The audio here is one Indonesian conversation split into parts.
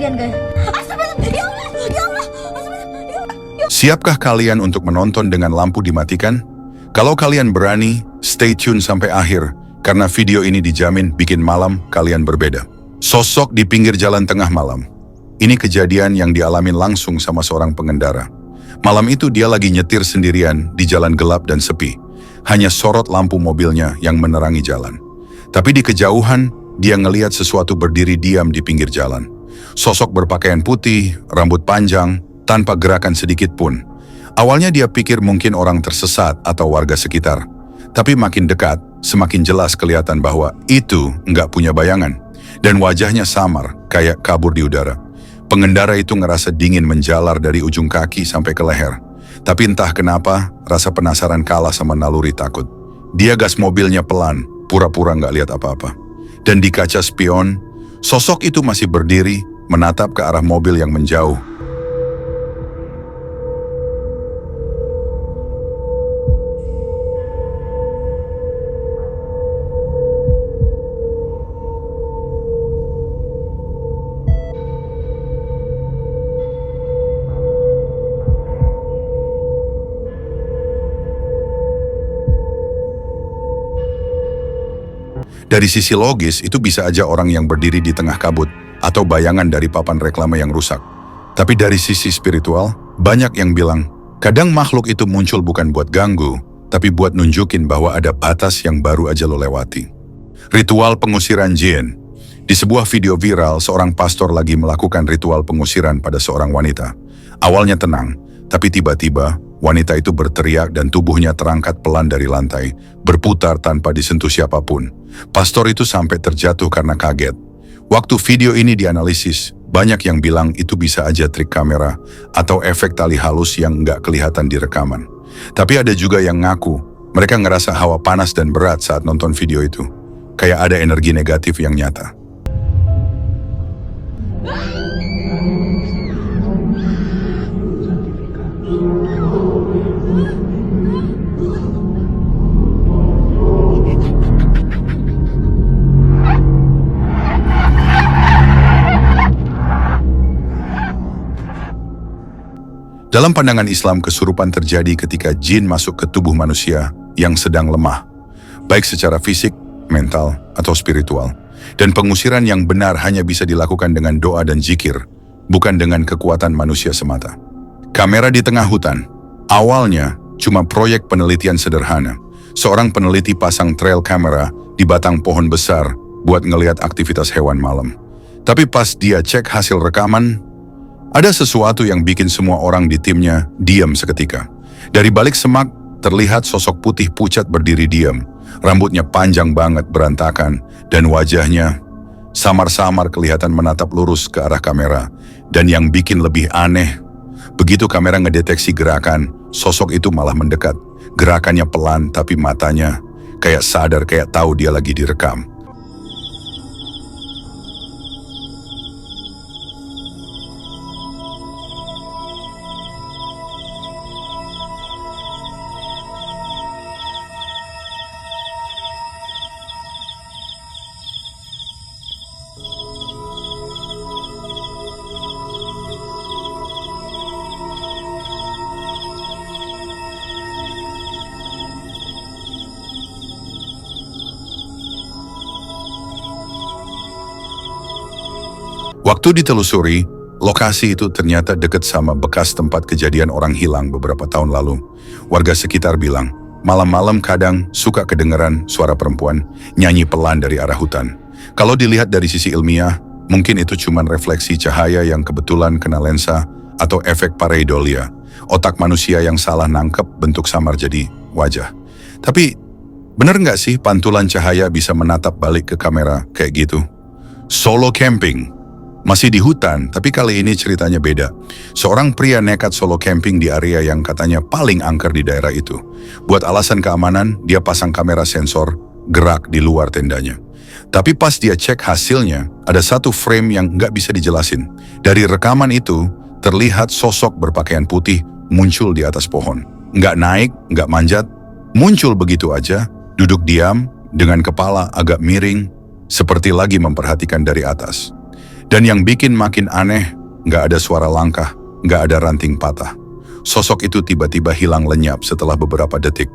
kejadian guys. Astagfirullah, ya Allah, ya Allah, astagfirullah, ya Allah. Siapkah kalian untuk menonton dengan lampu dimatikan? Kalau kalian berani, stay tune sampai akhir, karena video ini dijamin bikin malam kalian berbeda. Sosok di pinggir jalan tengah malam. Ini kejadian yang dialami langsung sama seorang pengendara. Malam itu dia lagi nyetir sendirian di jalan gelap dan sepi. Hanya sorot lampu mobilnya yang menerangi jalan. Tapi di kejauhan, dia ngelihat sesuatu berdiri diam di pinggir jalan. Sosok berpakaian putih, rambut panjang, tanpa gerakan sedikit pun. Awalnya dia pikir mungkin orang tersesat atau warga sekitar. Tapi makin dekat, semakin jelas kelihatan bahwa itu nggak punya bayangan. Dan wajahnya samar, kayak kabur di udara. Pengendara itu ngerasa dingin menjalar dari ujung kaki sampai ke leher. Tapi entah kenapa, rasa penasaran kalah sama naluri takut. Dia gas mobilnya pelan, pura-pura nggak lihat apa-apa. Dan di kaca spion, sosok itu masih berdiri, menatap ke arah mobil yang menjauh. Dari sisi logis, itu bisa aja orang yang berdiri di tengah kabut, atau bayangan dari papan reklame yang rusak. Tapi dari sisi spiritual, banyak yang bilang, kadang makhluk itu muncul bukan buat ganggu, tapi buat nunjukin bahwa ada batas yang baru aja lo lewati. Ritual pengusiran jin. Di sebuah video viral, seorang pastor lagi melakukan ritual pengusiran pada seorang wanita. Awalnya tenang, tapi tiba-tiba, wanita itu berteriak dan tubuhnya terangkat pelan dari lantai, berputar tanpa disentuh siapapun. Pastor itu sampai terjatuh karena kaget. Waktu video ini dianalisis, banyak yang bilang itu bisa aja trik kamera atau efek tali halus yang nggak kelihatan di rekaman. Tapi ada juga yang ngaku, mereka ngerasa hawa panas dan berat saat nonton video itu. Kayak ada energi negatif yang nyata. Dalam pandangan Islam, kesurupan terjadi ketika jin masuk ke tubuh manusia yang sedang lemah, baik secara fisik, mental, atau spiritual. Dan pengusiran yang benar hanya bisa dilakukan dengan doa dan zikir, bukan dengan kekuatan manusia semata. Kamera di tengah hutan. Awalnya cuma proyek penelitian sederhana. Seorang peneliti pasang trail kamera di batang pohon besar buat ngelihat aktivitas hewan malam. Tapi pas dia cek hasil rekaman, ada sesuatu yang bikin semua orang di timnya diam seketika. Dari balik semak, terlihat sosok putih pucat berdiri diam. Rambutnya panjang banget berantakan, dan wajahnya samar-samar kelihatan menatap lurus ke arah kamera. Dan yang bikin lebih aneh, begitu kamera ngedeteksi gerakan, sosok itu malah mendekat. Gerakannya pelan, tapi matanya kayak sadar, kayak tahu dia lagi direkam. Waktu ditelusuri, lokasi itu ternyata dekat sama bekas tempat kejadian orang hilang beberapa tahun lalu. Warga sekitar bilang, malam-malam kadang suka kedengeran suara perempuan nyanyi pelan dari arah hutan. Kalau dilihat dari sisi ilmiah, mungkin itu cuma refleksi cahaya yang kebetulan kena lensa atau efek pareidolia, otak manusia yang salah nangkep bentuk samar jadi wajah. Tapi, bener nggak sih pantulan cahaya bisa menatap balik ke kamera kayak gitu? Solo camping. Masih di hutan, tapi kali ini ceritanya beda. Seorang pria nekat solo camping di area yang katanya paling angker di daerah itu. Buat alasan keamanan, dia pasang kamera sensor gerak di luar tendanya. Tapi pas dia cek hasilnya, ada satu frame yang nggak bisa dijelasin. Dari rekaman itu, terlihat sosok berpakaian putih muncul di atas pohon. Nggak naik, nggak manjat, muncul begitu aja, duduk diam, dengan kepala agak miring, seperti lagi memperhatikan dari atas. Dan yang bikin makin aneh, nggak ada suara langkah, nggak ada ranting patah. Sosok itu tiba-tiba hilang lenyap setelah beberapa detik.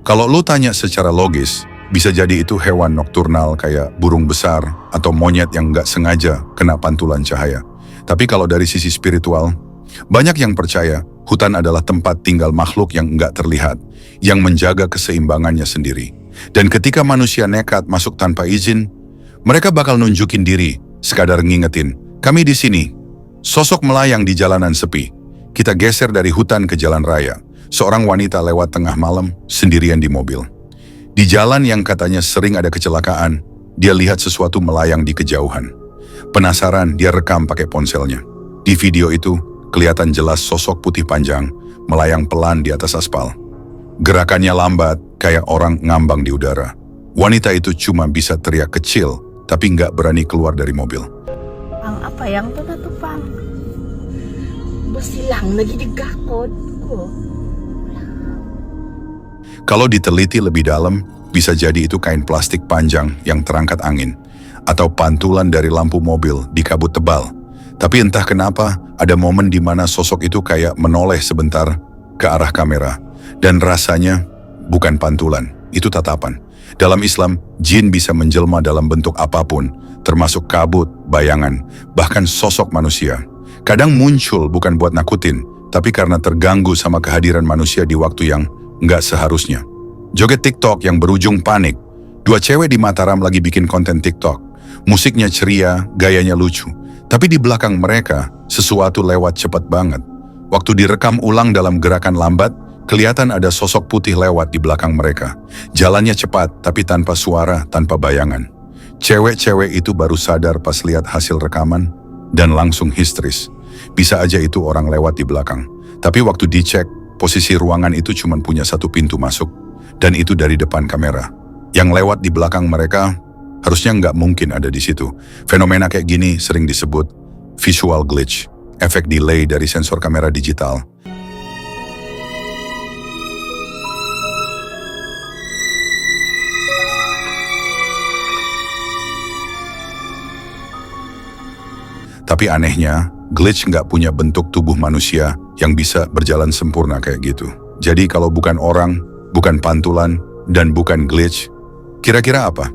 Kalau lu tanya secara logis, bisa jadi itu hewan nokturnal kayak burung besar atau monyet yang nggak sengaja kena pantulan cahaya. Tapi kalau dari sisi spiritual, banyak yang percaya hutan adalah tempat tinggal makhluk yang nggak terlihat, yang menjaga keseimbangannya sendiri. Dan ketika manusia nekat masuk tanpa izin, mereka bakal nunjukin diri, sekadar ngingetin, kami di sini. Sosok melayang di jalanan sepi. Kita geser dari hutan ke jalan raya. Seorang wanita lewat tengah malam sendirian di mobil. Di jalan yang katanya sering ada kecelakaan, dia lihat sesuatu melayang di kejauhan. Penasaran, dia rekam pakai ponselnya. Di video itu, kelihatan jelas sosok putih panjang melayang pelan di atas aspal. Gerakannya lambat, kayak orang ngambang di udara. Wanita itu cuma bisa teriak kecil, tapi nggak berani keluar dari mobil. Pang, apa yang tuh Pang? Bersilang lagi di gakotku. Kalau diteliti lebih dalam, bisa jadi itu kain plastik panjang yang terangkat angin, atau pantulan dari lampu mobil di kabut tebal. Tapi entah kenapa, ada momen di mana sosok itu kayak menoleh sebentar ke arah kamera. Dan rasanya bukan pantulan, itu tatapan. Dalam Islam, jin bisa menjelma dalam bentuk apapun, termasuk kabut, bayangan, bahkan sosok manusia. Kadang muncul bukan buat nakutin, tapi karena terganggu sama kehadiran manusia di waktu yang nggak seharusnya. Joget TikTok yang berujung panik. Dua cewek di Mataram lagi bikin konten TikTok. Musiknya ceria, gayanya lucu. Tapi di belakang mereka, sesuatu lewat cepat banget. Waktu direkam ulang dalam gerakan lambat, kelihatan ada sosok putih lewat di belakang mereka. Jalannya cepat, tapi tanpa suara, tanpa bayangan. Cewek-cewek itu baru sadar pas lihat hasil rekaman, dan langsung histeris. Bisa aja itu orang lewat di belakang. Tapi waktu dicek, posisi ruangan itu cuma punya satu pintu masuk, dan itu dari depan kamera. Yang lewat di belakang mereka harusnya nggak mungkin ada di situ. Fenomena kayak gini sering disebut visual glitch, efek delay dari sensor kamera digital. Tapi anehnya, glitch nggak punya bentuk tubuh manusia yang bisa berjalan sempurna kayak gitu. Jadi kalau bukan orang, bukan pantulan, dan bukan glitch, kira-kira apa?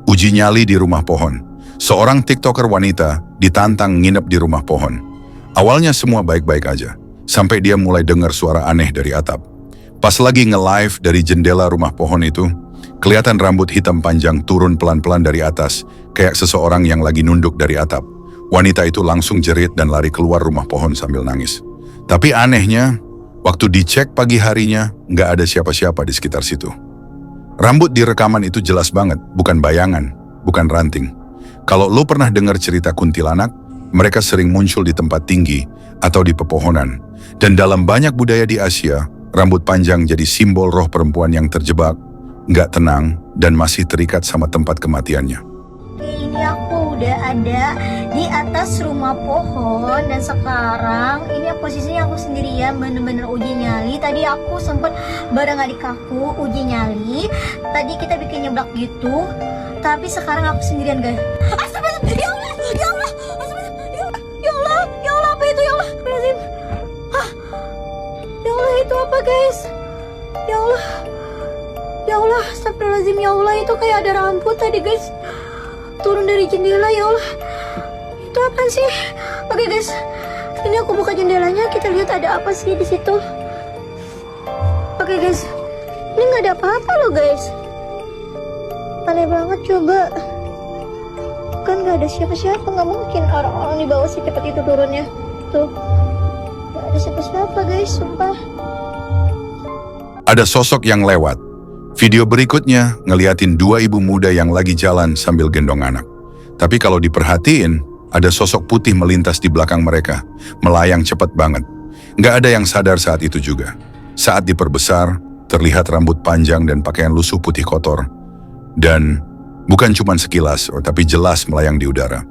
Uji nyali di rumah pohon. Seorang TikToker wanita ditantang nginep di rumah pohon. Awalnya semua baik-baik aja, sampai dia mulai dengar suara aneh dari atap. Pas lagi nge-live dari jendela rumah pohon itu, kelihatan rambut hitam panjang turun pelan-pelan dari atas, kayak seseorang yang lagi nunduk dari atap. Wanita itu langsung jerit dan lari keluar rumah pohon sambil nangis. Tapi anehnya, waktu dicek pagi harinya, nggak ada siapa-siapa di sekitar situ. Rambut di rekaman itu jelas banget, bukan bayangan, bukan ranting. Kalau lo pernah dengar cerita kuntilanak, mereka sering muncul di tempat tinggi atau di pepohonan. Dan dalam banyak budaya di Asia, rambut panjang jadi simbol roh perempuan yang terjebak, nggak tenang, dan masih terikat sama tempat kematiannya. Ini aku udah ada di atas rumah pohon dan sekarang ini posisinya aku sendirian bener-bener uji nyali. Tadi aku sempet bareng adik aku uji nyali. Tadi kita bikin nyeblak gitu, tapi sekarang aku sendirian guys. Astagfirullah, ya Allah, ya Allah, ya Allah, ya Allah, apa itu ya Allah? Ya Allah, itu apa guys? Ya Allah, ya Allah, astagfirullahaladzim, ya Allah, itu kayak ada rambut tadi guys turun dari jendela. Ya Allah, itu apa sih? Oke guys, ini aku buka jendelanya, kita lihat ada apa sih di situ. Oke guys, ini nggak ada apa-apa loh guys, aneh banget. Coba kan nggak ada siapa-siapa, nggak mungkin orang-orang di bawah sih cepat itu turunnya. Tuh, nggak ada siapa-siapa guys, sumpah. Ada sosok yang lewat. Video berikutnya ngeliatin dua ibu muda yang lagi jalan sambil gendong anak. Tapi kalau diperhatiin, ada sosok putih melintas di belakang mereka, melayang cepat banget. Nggak ada yang sadar saat itu juga. Saat diperbesar, terlihat rambut panjang dan pakaian lusuh putih kotor. Dan bukan cuma sekilas, tapi jelas melayang di udara.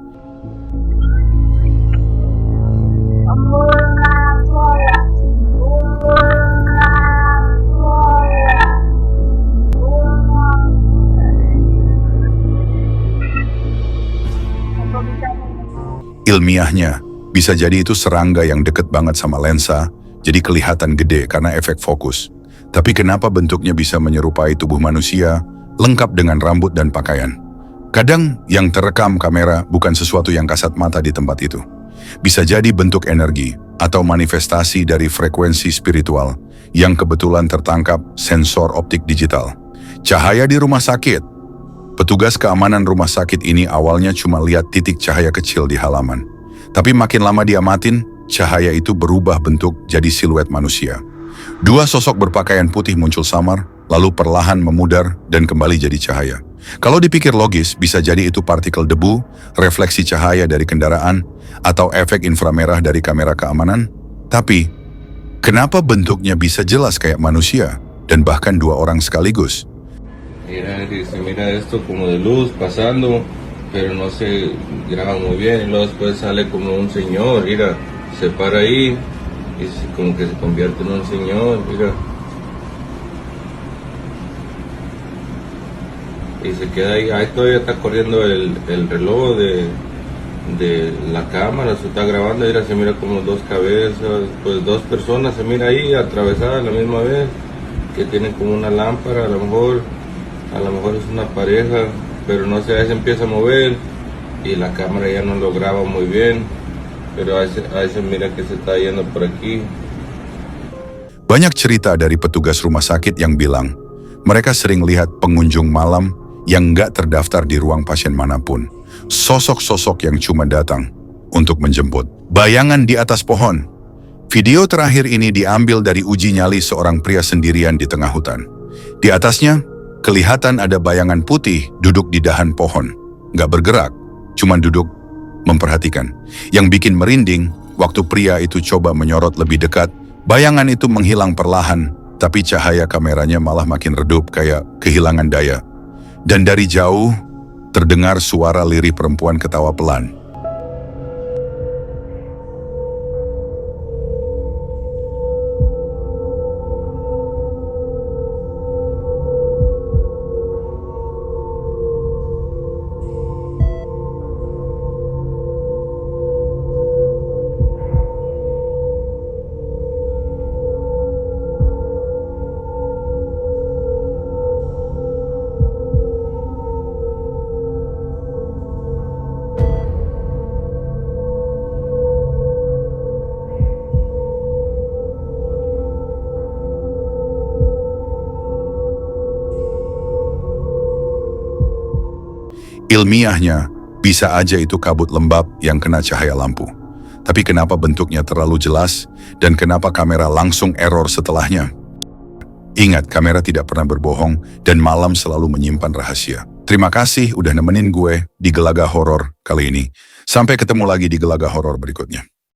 Ilmiahnya, bisa jadi itu serangga yang deket banget sama lensa, jadi kelihatan gede karena efek fokus. Tapi kenapa bentuknya bisa menyerupai tubuh manusia, lengkap dengan rambut dan pakaian? Kadang yang terekam kamera bukan sesuatu yang kasat mata di tempat itu. Bisa jadi bentuk energi atau manifestasi dari frekuensi spiritual yang kebetulan tertangkap sensor optik digital. Cahaya di rumah sakit. Petugas keamanan rumah sakit ini awalnya cuma lihat titik cahaya kecil di halaman. Tapi makin lama diamatin, cahaya itu berubah bentuk jadi siluet manusia. Dua sosok berpakaian putih muncul samar, lalu perlahan memudar dan kembali jadi cahaya. Kalau dipikir logis, bisa jadi itu partikel debu, refleksi cahaya dari kendaraan, atau efek inframerah dari kamera keamanan. Tapi, kenapa bentuknya bisa jelas kayak manusia, dan bahkan dua orang sekaligus? Mira, se mira esto como de luz pasando, pero no se graba muy bien. Y luego después sale como un señor, mira, se para ahí y como que se convierte en un señor, mira. Y se queda ahí, ahí todavía está corriendo el reloj de la cámara, se está grabando, mira, se mira como dos cabezas, pues dos personas se mira ahí atravesadas a la misma vez, que tienen como una lámpara, a lo mejor es una pareja, pero no sé, ahí se empieza a mover y la cámara ya no lo graba muy bien, pero ahí se mira que se está yendo por aquí. Banyak cerita dari petugas rumah sakit yang bilang, mereka sering lihat pengunjung malam yang nggak terdaftar di ruang pasien manapun. Sosok-sosok yang cuma datang untuk menjemput. Bayangan di atas pohon. Video terakhir ini diambil dari uji nyali seorang pria sendirian di tengah hutan. Di atasnya, kelihatan ada bayangan putih duduk di dahan pohon. Nggak bergerak, cuma duduk memperhatikan. Yang bikin merinding, waktu pria itu coba menyorot lebih dekat, bayangan itu menghilang perlahan, tapi cahaya kameranya malah makin redup kayak kehilangan daya. Dan dari jauh, terdengar suara lirih perempuan ketawa pelan. Ilmiahnya, bisa aja itu kabut lembab yang kena cahaya lampu. Tapi kenapa bentuknya terlalu jelas dan kenapa kamera langsung error setelahnya? Ingat, kamera tidak pernah berbohong dan malam selalu menyimpan rahasia. Terima kasih udah nemenin gue di Gelaga Horor kali ini. Sampai ketemu lagi di Gelaga Horor berikutnya.